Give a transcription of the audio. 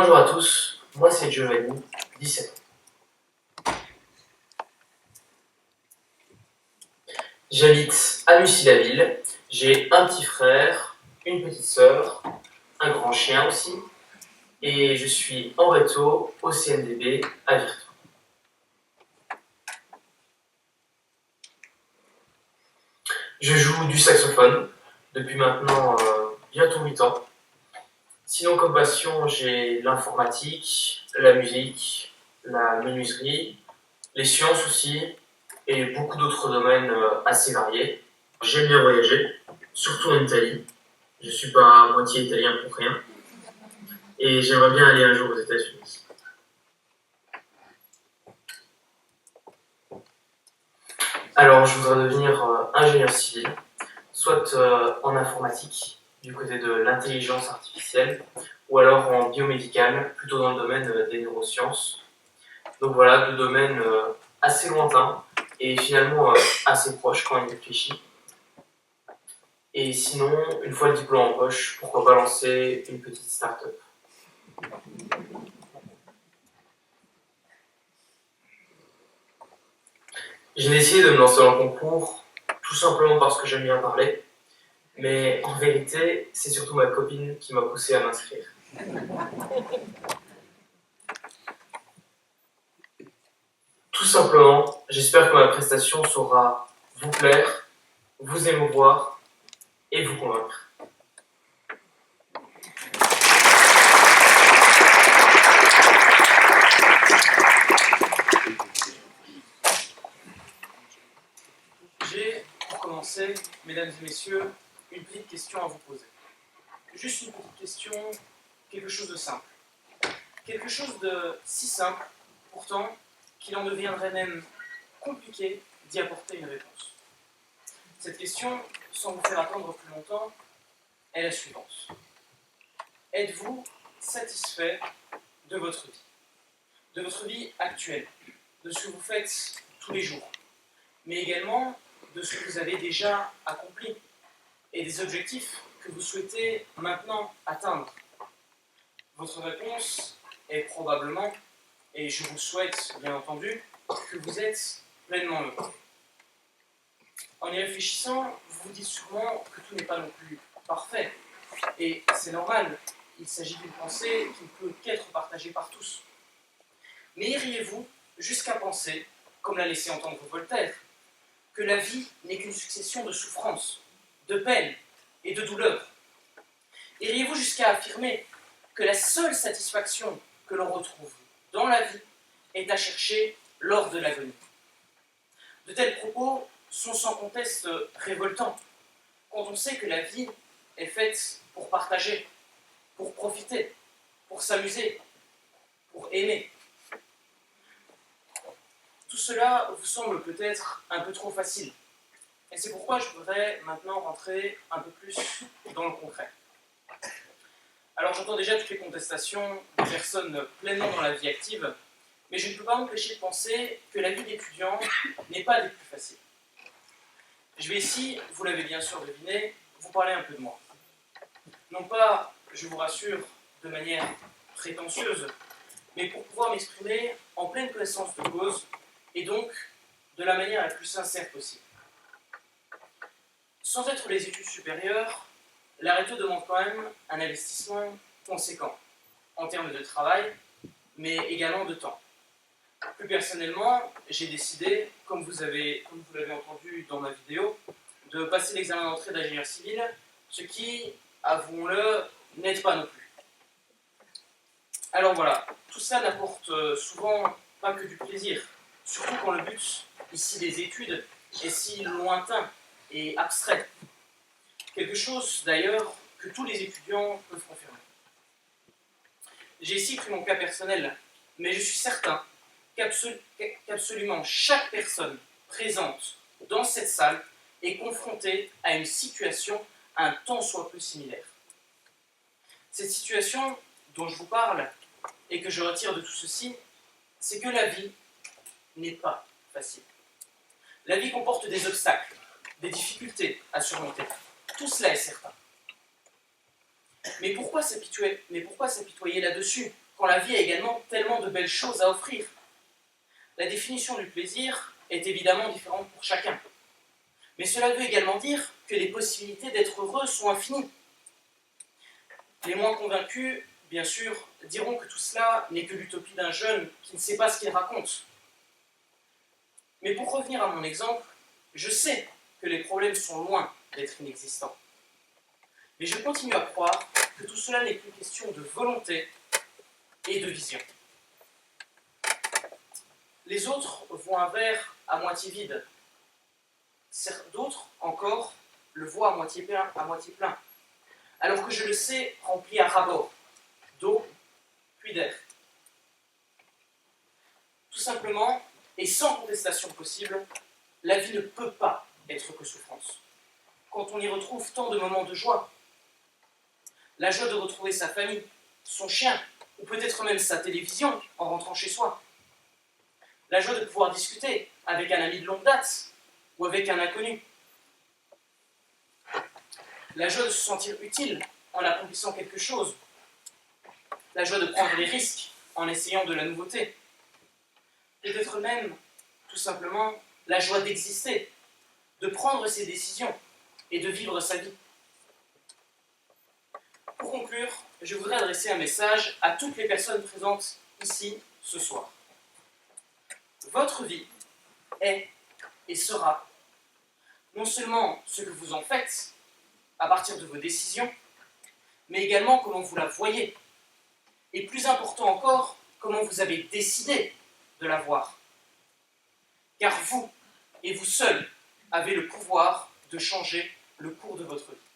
Bonjour à tous, moi c'est Giovanni, 17 ans. J'habite à Mussy-la-Ville, j'ai un petit frère, une petite sœur, un grand chien aussi, et je suis en réto au CNDB à Virton. Je joue du saxophone depuis maintenant bientôt 8 ans. Sinon, comme passion, j'ai l'informatique, la musique, la menuiserie, les sciences aussi, et beaucoup d'autres domaines assez variés. J'aime bien voyager, surtout en Italie. Je suis pas à moitié italien pour rien. Et j'aimerais bien aller un jour aux États-Unis. Alors, je voudrais devenir ingénieur civil, soit en informatique, du côté de l'intelligence artificielle, ou alors en biomédical, plutôt dans le domaine des neurosciences. Donc voilà, deux domaines assez lointains et finalement assez proches quand on y réfléchit. Et sinon, une fois le diplôme en poche, pourquoi pas lancer une petite start-up. J'ai décidé de me lancer dans le concours tout simplement parce que j'aime bien parler, mais en vérité, c'est surtout ma copine qui m'a poussé à m'inscrire. Tout simplement, j'espère que ma prestation saura vous plaire, vous émouvoir et vous convaincre. J'ai, pour commencer, mesdames et messieurs, une petite question à vous poser. Juste une petite question, quelque chose de simple. Quelque chose de si simple, pourtant, qu'il en deviendrait même compliqué d'y apporter une réponse. Cette question, sans vous faire attendre plus longtemps, est la suivante. Êtes-vous satisfait de votre vie? De votre vie actuelle, de ce que vous faites tous les jours, mais également de ce que vous avez déjà accompli et des objectifs que vous souhaitez maintenant atteindre? Votre réponse est probablement, et je vous souhaite bien entendu, que vous êtes pleinement heureux. En y réfléchissant, vous vous dites sûrement que tout n'est pas non plus parfait, et c'est normal, il s'agit d'une pensée qui ne peut qu'être partagée par tous. Mais iriez-vous jusqu'à penser, comme l'a laissé entendre Voltaire, que la vie n'est qu'une succession de souffrances, de peines et de douleurs? Iriez-vous jusqu'à affirmer que la seule satisfaction que l'on retrouve dans la vie est à chercher lors de l'agonie? De tels propos sont sans conteste révoltants, quand on sait que la vie est faite pour partager, pour profiter, pour s'amuser, pour aimer. Tout cela vous semble peut-être un peu trop facile. Et c'est pourquoi je voudrais maintenant rentrer un peu plus dans le concret. Alors j'entends déjà toutes les contestations des personnes pleinement dans la vie active, mais je ne peux pas m'empêcher de penser que la vie d'étudiant n'est pas des plus faciles. Je vais ici, vous l'avez bien sûr deviné, vous parler un peu de moi. Non pas, je vous rassure, de manière prétentieuse, mais pour pouvoir m'exprimer en pleine connaissance de cause, et donc de la manière la plus sincère possible. Sans être les études supérieures, la réto demande quand même un investissement conséquent, en termes de travail, mais également de temps. Plus personnellement, j'ai décidé, comme vous l'avez entendu dans ma vidéo, de passer l'examen d'entrée d'ingénieur civil, ce qui, avouons-le, n'aide pas non plus. Alors voilà, tout ça n'apporte souvent pas que du plaisir, surtout quand le but, ici des études, est si lointain et abstrait. Quelque chose, d'ailleurs, que tous les étudiants peuvent confirmer. J'ai ici pris mon cas personnel, mais je suis certain qu'absolument chaque personne présente dans cette salle est confrontée à une situation un tant soit peu similaire. Cette situation dont je vous parle et que je retire de tout ceci, c'est que la vie n'est pas facile. La vie comporte des obstacles, des difficultés à surmonter. Tout cela est certain. Mais pourquoi s'apitoyer là-dessus quand la vie a également tellement de belles choses à offrir. La définition du plaisir est évidemment différente pour chacun. Mais cela veut également dire que les possibilités d'être heureux sont infinies. Les moins convaincus, bien sûr, diront que tout cela n'est que l'utopie d'un jeune qui ne sait pas ce qu'il raconte. Mais pour revenir à mon exemple, je sais que les problèmes sont loin d'être inexistants. Mais je continue à croire que tout cela n'est qu'une question de volonté et de vision. Les autres voient un verre à moitié vide. D'autres, encore, le voient à moitié plein, alors que je le sais rempli à ras-bord, d'eau, puis d'air. Tout simplement, et sans contestation possible, la vie ne peut pas être que souffrance. Quand on y retrouve tant de moments de joie, la joie de retrouver sa famille, son chien, ou peut-être même sa télévision en rentrant chez soi, la joie de pouvoir discuter avec un ami de longue date ou avec un inconnu, la joie de se sentir utile en accomplissant quelque chose, la joie de prendre des risques en essayant de la nouveauté, peut-être même, tout simplement, la joie d'exister, de prendre ses décisions et de vivre sa vie. Pour conclure, je voudrais adresser un message à toutes les personnes présentes ici ce soir. Votre vie est et sera non seulement ce que vous en faites à partir de vos décisions, mais également comment vous la voyez. Et plus important encore, comment vous avez décidé de la voir. Car vous, et vous seul, avez le pouvoir de changer le cours de votre vie.